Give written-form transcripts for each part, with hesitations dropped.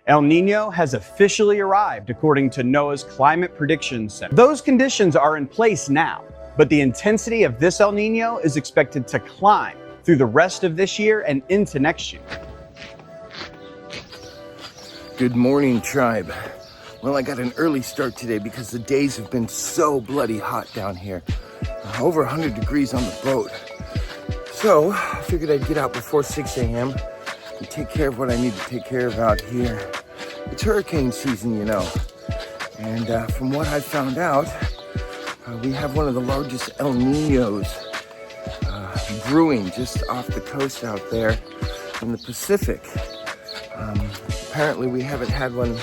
El Niño has officially arrived according to NOAA's Climate Prediction Center. Those conditions are in place now, but the intensity of this El Niño is expected to climb through the rest of this year and into next year. Good morning, tribe. Well, I got an early start today because the days have been so bloody hot down here. Over 100 degrees on the boat. So I figured I'd get out before 6 a.m. and take care of what I need to take care of out here. It's hurricane season, you know. And from what I found out, we have one of the largest El Niños brewing just off the coast out there in the Pacific. Apparently we haven't had one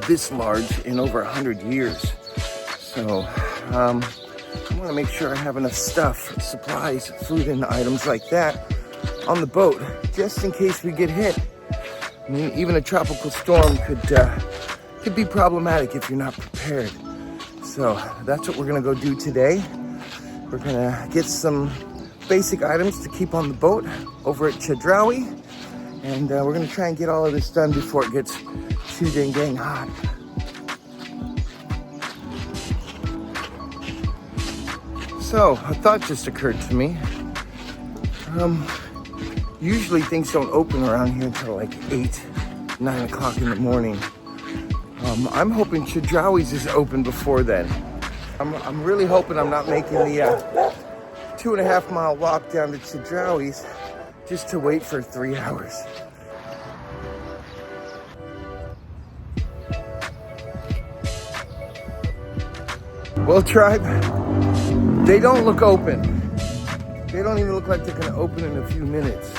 this large in over 100 years. So I want to make sure I have enough stuff, supplies, food and items like that on the boat, just in case we get hit. I mean, even a tropical storm could be problematic if you're not prepared. So that's what we're gonna go do today. We're gonna get some basic items to keep on the boat over at Chedraui, and we're gonna try and get all of this done before it gets too dang hot. So a thought just occurred to me. Usually things don't open around here until like 8, 9 o'clock in the morning. I'm hoping Chedraui's is open before then. I'm really hoping I'm not making the 2.5 mile walk down to Chedraui's just to wait for 3 hours. Well, tribe, they don't look open. They don't even look like they're gonna open in a few minutes.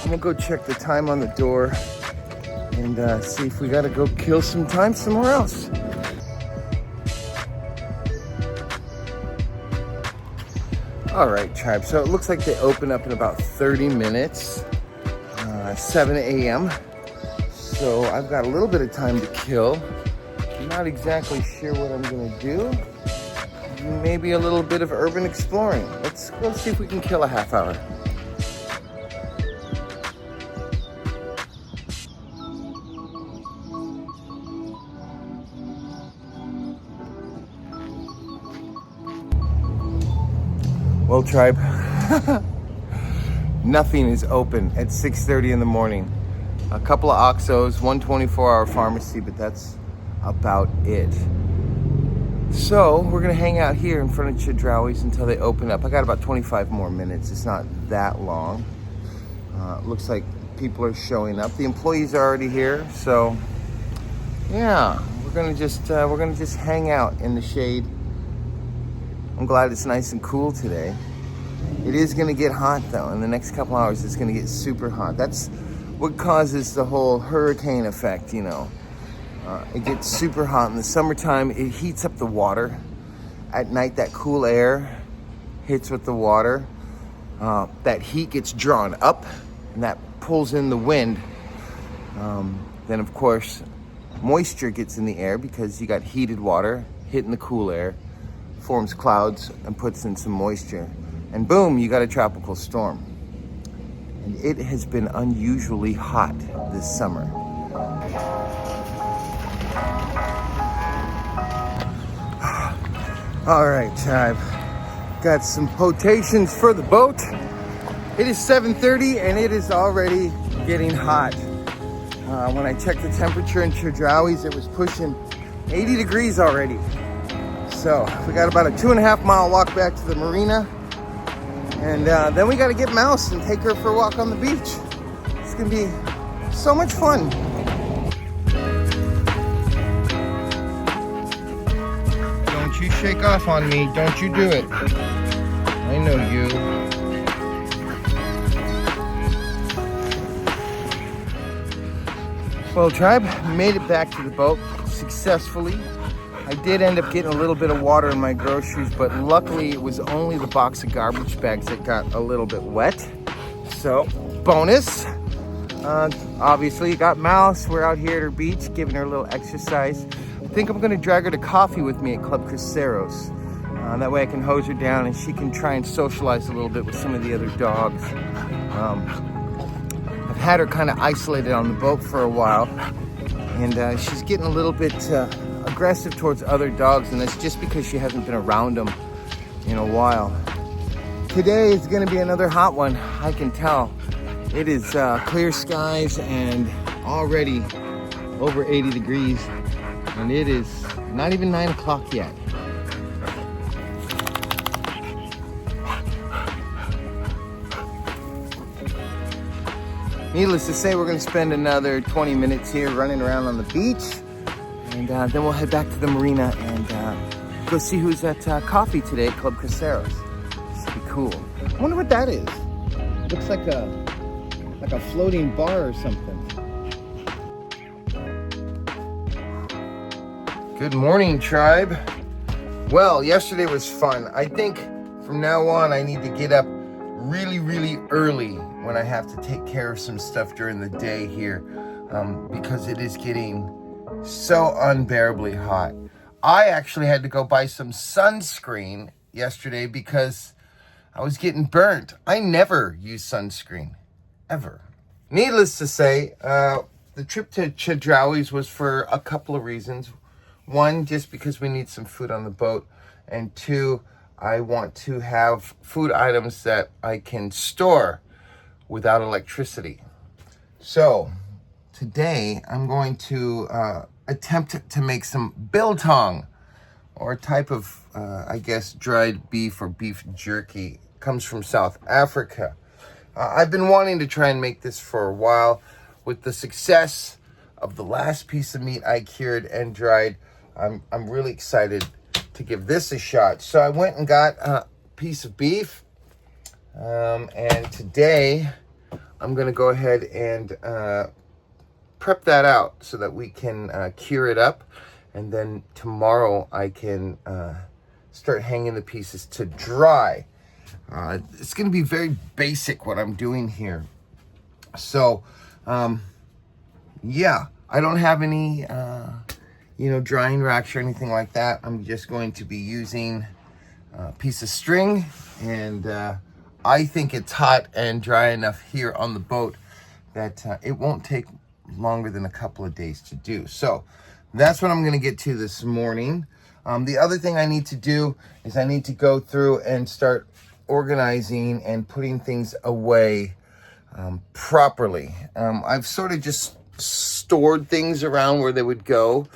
I'm gonna go check the time on the door and see if we gotta go kill some time somewhere else. All right, tribe, so it looks like they open up in about 30 minutes, 7 a.m. So I've got a little bit of time to kill. I'm not exactly sure what I'm gonna do. Maybe a little bit of urban exploring. Let's go see if we can kill a half hour. Well, tribe, nothing is open at 6:30 in the morning. A couple of OXXOs, one 24-hour pharmacy, but that's about it. So we're gonna hang out here in front of Chedraui's until they open up. I got about 25 more minutes. It's not that long. Looks like people are showing up. The employees are already here, so yeah, we're gonna just hang out in the shade. I'm glad it's nice and cool today. It is gonna get hot though. In the next couple hours, it's gonna get super hot. That's what causes the whole hurricane effect, you know. It gets super hot in the summertime. It heats up the water. At night, that cool air hits with the water. That heat gets drawn up and that pulls in the wind. Then of course, moisture gets in the air because you got heated water hitting the cool air, forms clouds and puts in some moisture. And boom, you got a tropical storm. And it has been unusually hot this summer. All right, tribe, got some potations for the boat. It is 7:30 and it is already getting hot. When I checked the temperature in Chedraui's, it was pushing 80 degrees already. So we got about a 2.5 mile walk back to the marina. And then we gotta get Mouse and take her for a walk on the beach. It's gonna be so much fun. Don't you shake off on me, don't you do it. I know you. Well, tribe, made it back to the boat successfully. I did end up getting a little bit of water in my groceries, but luckily it was only the box of garbage bags that got a little bit wet. So, bonus. Obviously, got Mouse. We're out here at her beach, giving her a little exercise. I think I'm gonna drag her to coffee with me at Club Cruceros. That way I can hose her down and she can try and socialize a little bit with some of the other dogs. I've had her kind of isolated on the boat for a while, and she's getting a little bit aggressive towards other dogs, and that's just because she hasn't been around them in a while. Today is going to be another hot one, I can tell. It is clear skies and already over 80 degrees, and it is not even 9 o'clock yet. Needless to say, we're going to spend another 20 minutes here running around on the beach, and then we'll head back to the marina and go see who's at coffee today at Club Cruceros. This should be cool. I wonder what that is. Looks like a floating bar or something. Good morning, tribe. Well, yesterday was fun. I think from now on I need to get up really, really early when I have to take care of some stuff during the day here, because it is getting so unbearably hot. I actually had to go buy some sunscreen yesterday because I was getting burnt. I never use sunscreen, ever. Needless to say, the trip to Chedraui's was for a couple of reasons. One, just because we need some food on the boat, and two, I want to have food items that I can store without electricity. So today I'm going to attempt to make some biltong, or a type of, I guess, dried beef or beef jerky. It comes from South Africa. I've been wanting to try and make this for a while. With the success of the last piece of meat I cured and dried, I'm really excited to give this a shot. So I went and got a piece of beef, and today I'm going to go ahead and prep that out so that we can cure it up, and then tomorrow I can start hanging the pieces to dry. It's going to be very basic what I'm doing here. So yeah, I don't have any drying racks or anything like that. I'm just going to be using a piece of string, and I think it's hot and dry enough here on the boat that it won't take longer than a couple of days to do. So that's what I'm going to get to this morning. The other thing I need to do is I need to go through and start organizing and putting things away properly. I've sort of just stored things around where they would go,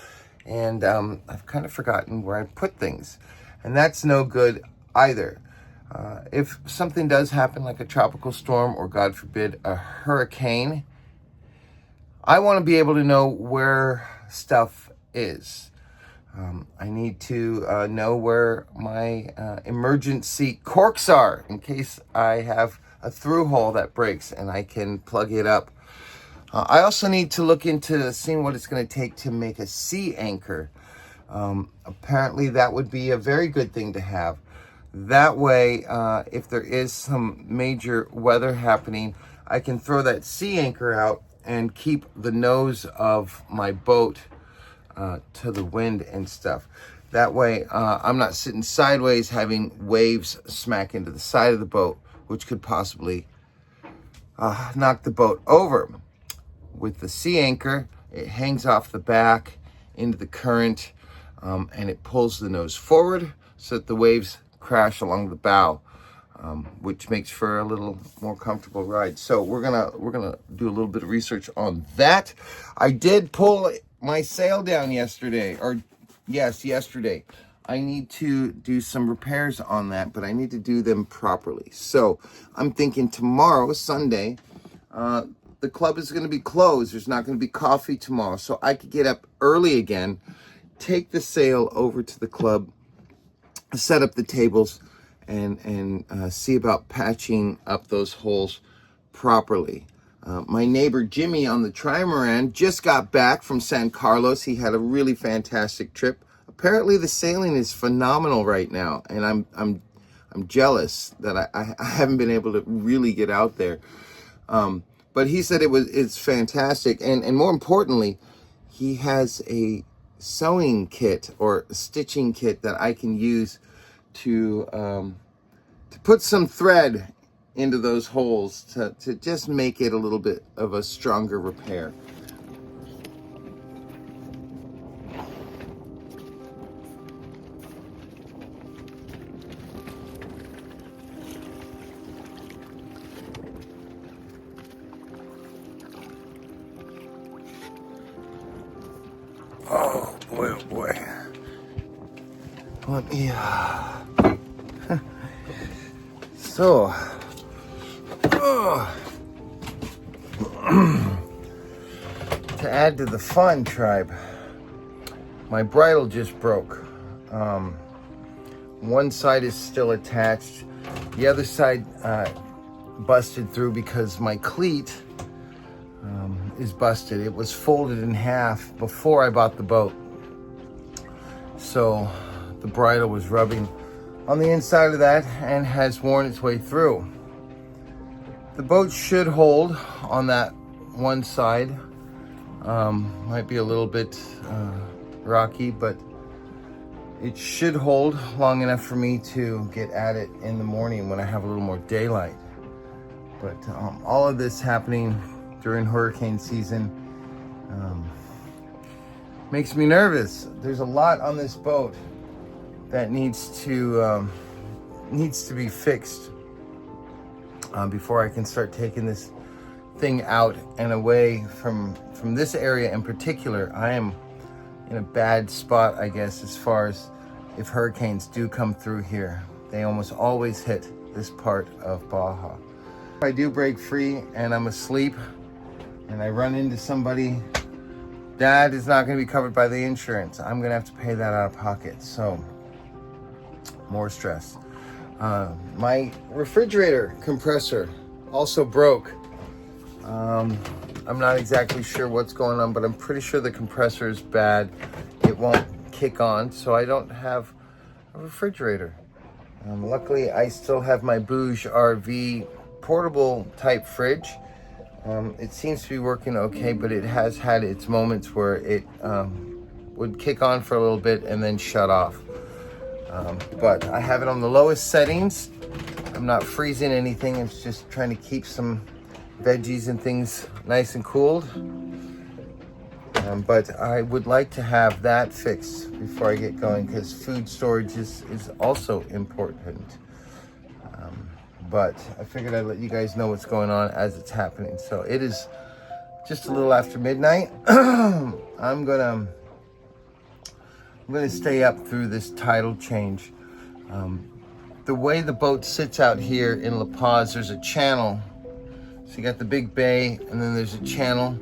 and I've kind of forgotten where I put things, and that's no good either. If something does happen, like a tropical storm or, God forbid, a hurricane, I want to be able to know where stuff is. I need to know where my emergency corks are in case I have a through hole that breaks and I can plug it up. I also need to look into seeing what it's going to take to make a sea anchor. Apparently that would be a very good thing to have. That way, if there is some major weather happening, I can throw that sea anchor out and keep the nose of my boat to the wind and stuff. That way, I'm not sitting sideways having waves smack into the side of the boat, which could possibly knock the boat over. With the sea anchor, it hangs off the back into the current, and it pulls the nose forward so that the waves crash along the bow, which makes for a little more comfortable ride. So we're gonna do a little bit of research on that. I did pull my sail down yesterday, yesterday. I need to do some repairs on that, but I need to do them properly. So I'm thinking tomorrow, Sunday, the club is going to be closed. There's not going to be coffee tomorrow. So I could get up early again, take the sail over to the club, set up the tables, and see about patching up those holes properly. My neighbor Jimmy on the trimaran just got back from San Carlos. He had a really fantastic trip. Apparently the sailing is phenomenal right now, and I'm jealous that I haven't been able to really get out there. But he said it's fantastic, and more importantly, he has a sewing kit or a stitching kit that I can use to put some thread into those holes to just make it a little bit of a stronger repair. Oh boy, oh boy. Let me, so, to add to the fun, tribe, my bridle just broke. One side is still attached. The other side busted through because my cleat is busted. It was folded in half before I bought the boat. So the bridle was rubbing on the inside of that and has worn its way through. The boat should hold on that one side. Might be a little bit rocky, but it should hold long enough for me to get at it in the morning when I have a little more daylight. But all of this happening during hurricane season makes me nervous. There's a lot on this boat that needs to be fixed before I can start taking this thing out and away from this area in particular. I am in a bad spot, I guess, as far as if hurricanes do come through here. They almost always hit this part of Baja. If I do break free and I'm asleep and I run into somebody, that is not going to be covered by the insurance. I'm going to have to pay that out of pocket. So more stress. My refrigerator compressor also broke. I'm not exactly sure what's going on, but I'm pretty sure the compressor is bad. It won't kick on, so I don't have a refrigerator. Luckily, I still have my Bouge RV portable type fridge. It seems to be working okay, but it has had its moments where it would kick on for a little bit and then shut off. But I have it on the lowest settings. I'm not freezing anything. I'm just trying to keep some veggies and things nice and cooled. But I would like to have that fixed before I get going, because food storage is also important. But I figured I'd let you guys know what's going on as it's happening. So it is just a little after midnight. I'm gonna stay up through this tidal change. The way the boat sits out here in La Paz, there's a channel. So you got the big bay, and then there's a channel,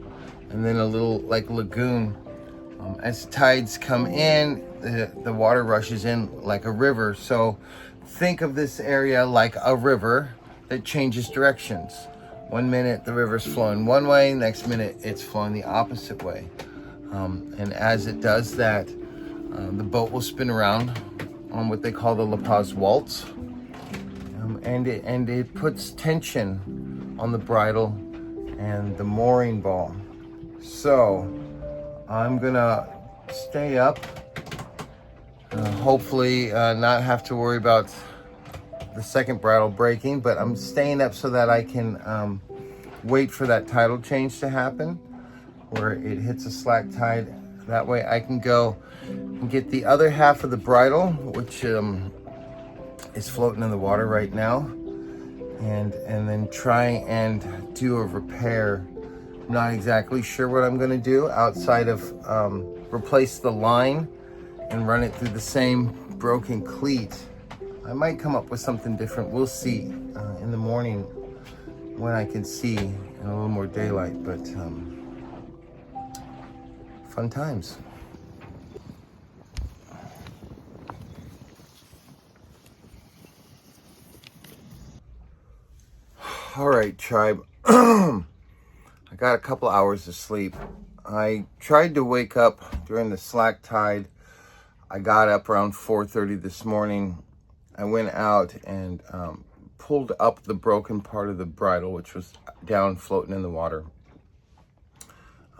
and then a little like lagoon. As tides come in, the water rushes in like a river. So think of this area like a river that changes directions. 1 minute the river's flowing one way, next minute it's flowing the opposite way. And as it does that, the boat will spin around on what they call the La Paz waltz. And it puts tension on the bridle and the mooring ball. So I'm gonna stay up, hopefully not have to worry about the second bridle breaking, but I'm staying up so that I can wait for that tidal change to happen, where it hits a slack tide. That way I can go and get the other half of the bridle, which is floating in the water right now, and then try and do a repair. I'm not exactly sure what I'm gonna do outside of replace the line and run it through the same broken cleat. I might come up with something different. We'll see in the morning when I can see in a little more daylight, but fun times. All right, tribe. I got a couple hours of sleep. I tried to wake up during the slack tide. I got up around 4:30 this morning. I went out and pulled up the broken part of the bridle, which was down floating in the water.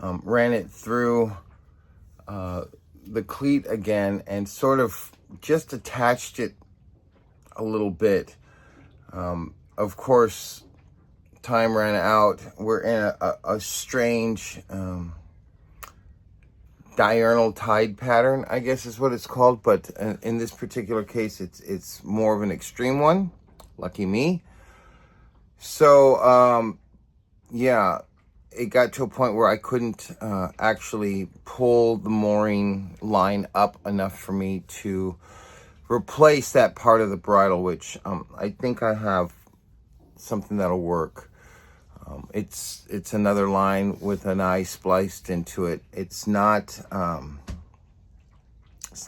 Ran it through the cleat again and sort of just attached it a little bit. of course, time ran out. We're in a strange diurnal tide pattern, I guess is what it's called. But in this particular case, it's more of an extreme one. Lucky me. So, yeah, it got to a point where I couldn't actually pull the mooring line up enough for me to replace that part of the bridle, which I think I have something that'll work. It's another line with an eye spliced into it. It's not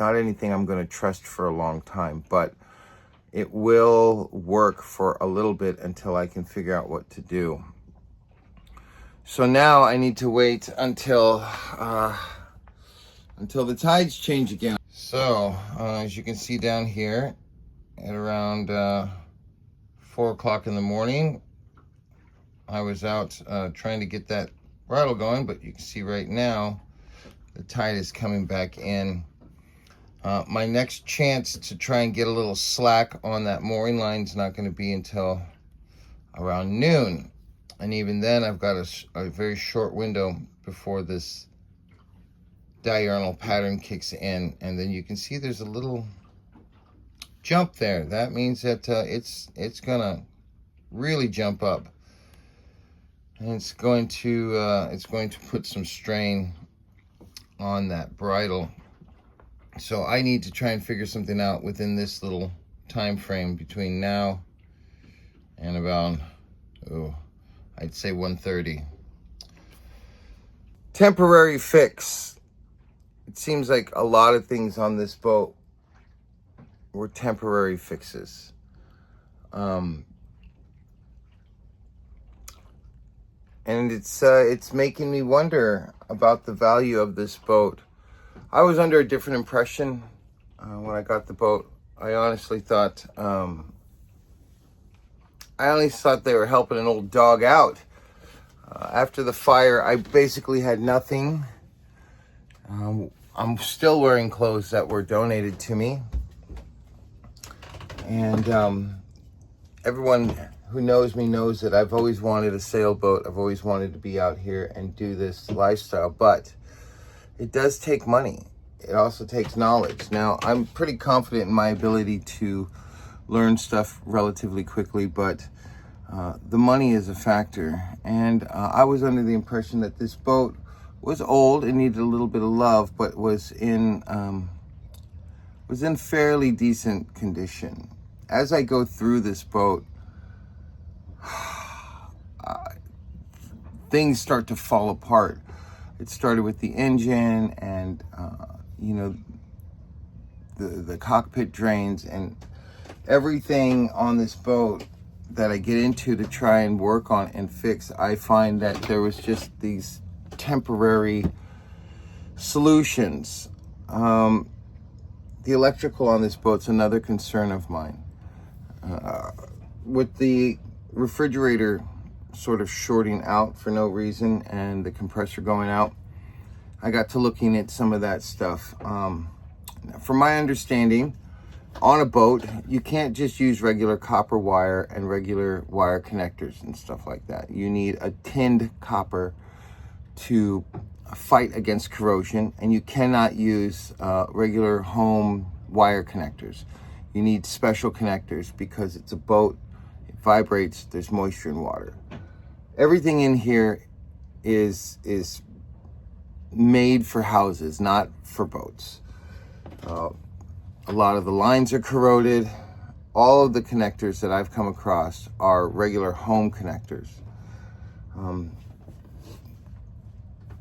anything I'm going to trust for a long time, but it will work for a little bit until I can figure out what to do. So now I need to wait until the tides change again. So as you can see down here at around 4 o'clock in the morning, I was out trying to get that bridle going, but you can see right now the tide is coming back in. My next chance to try and get a little slack on that mooring line is not going to be until around noon. And even then, I've got a very short window before this diurnal pattern kicks in. And then you can see there's a little jump there. That means that it's going to really jump up. And it's going to put some strain on that bridle. So I need to try and figure something out within this little time frame between now and about, I'd say 1:30. Temporary fix. It seems like a lot of things on this boat were temporary fixes. And it's making me wonder about the value of this boat. I was under a different impression when I got the boat. I honestly thought they were helping an old dog out. After the fire, I basically had nothing. I'm still wearing clothes that were donated to me. And everyone who knows me knows that I've always wanted a sailboat. I've always wanted to be out here and do this lifestyle, but it does take money. It also takes knowledge. Now, I'm pretty confident in my ability to learn stuff relatively quickly, but the money is a factor. And I was under the impression that this boat was old and needed a little bit of love, but was in fairly decent condition. As I go through this boat, things start to fall apart. It started with the engine and, the cockpit drains and everything on this boat that I get into to try and work on and fix. I find that there was just these temporary solutions. The electrical on this boat's another concern of mine. With the refrigerator sort of shorting out for no reason and the compressor going out, I got to looking at some of that stuff. From my understanding, on a boat, you can't just use regular copper wire and regular wire connectors and stuff like that. You need a tinned copper to fight against corrosion, and you cannot use regular home wire connectors. You need special connectors because it's a boat, it vibrates, there's moisture and water. Everything in here is made for houses, not for boats. A lot of the lines are corroded. All of the connectors that I've come across are regular home connectors. And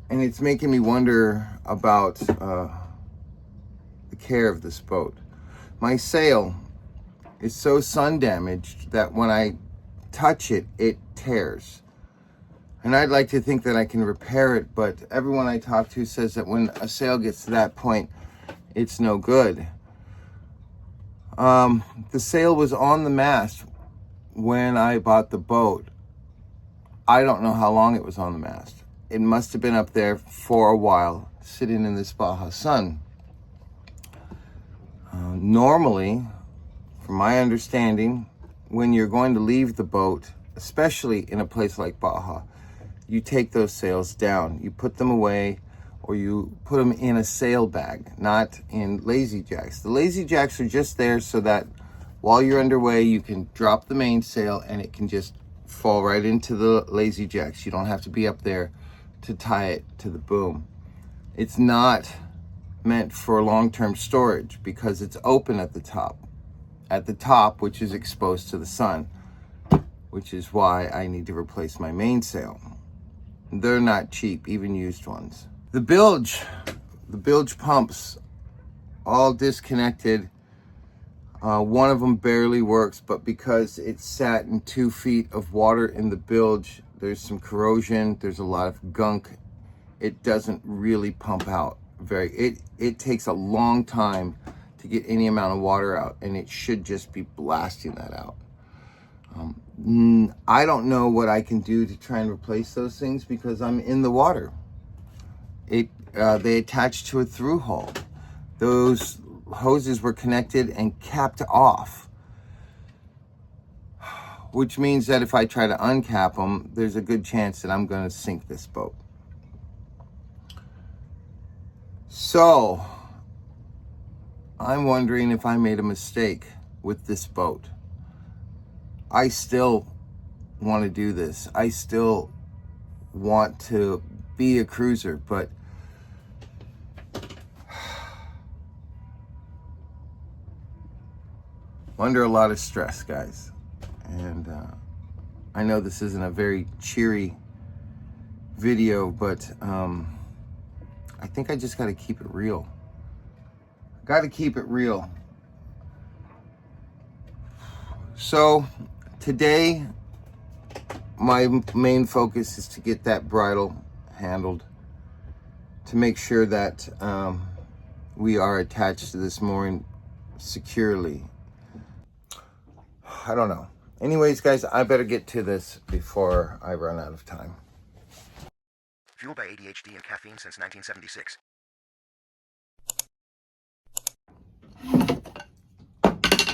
it's making me wonder about the care of this boat. My sail is so sun damaged that when I touch it, it tears. And I'd like to think that I can repair it, but everyone I talk to says that when a sail gets to that point, it's no good. The sail was on the mast when I bought the boat. I don't know how long it was on the mast. It must have been up there for a while, sitting in this Baja sun. Normally, from my understanding, when you're going to leave the boat, especially in a place like Baja, you take those sails down. You put them away, or you put them in a sail bag, not in lazy jacks. The lazy jacks are just there so that while you're underway, you can drop the mainsail and it can just fall right into the lazy jacks. You don't have to be up there to tie it to the boom. It's not meant for long-term storage because it's open at the top. At the top, which is exposed to the sun, which is why I need to replace my mainsail. They're not cheap, even used ones. The bilge pumps, all disconnected. One of them barely works, but because it's sat in 2 feet of water in the bilge, there's some corrosion, there's a lot of gunk. It doesn't really pump out it takes a long time to get any amount of water out, and it should just be blasting that out. I don't know what I can do to try and replace those things because I'm in the water. They attach to a through hull. Those hoses were connected and capped off, which means that if I try to uncap them, there's a good chance that I'm going to sink this boat. So I'm wondering if I made a mistake with this boat. I still want to do this. I still want to be a cruiser, but under a lot of stress, guys. And I know this isn't a very cheery video, but I think I just got to keep it real. Got to keep it real. So today, my main focus is to get that bridle handled, to make sure that we are attached to this mooring securely. I don't know. Anyways, guys, I better get to this before I run out of time. Fueled by ADHD and caffeine since 1976.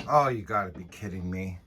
Oh, you gotta be kidding me.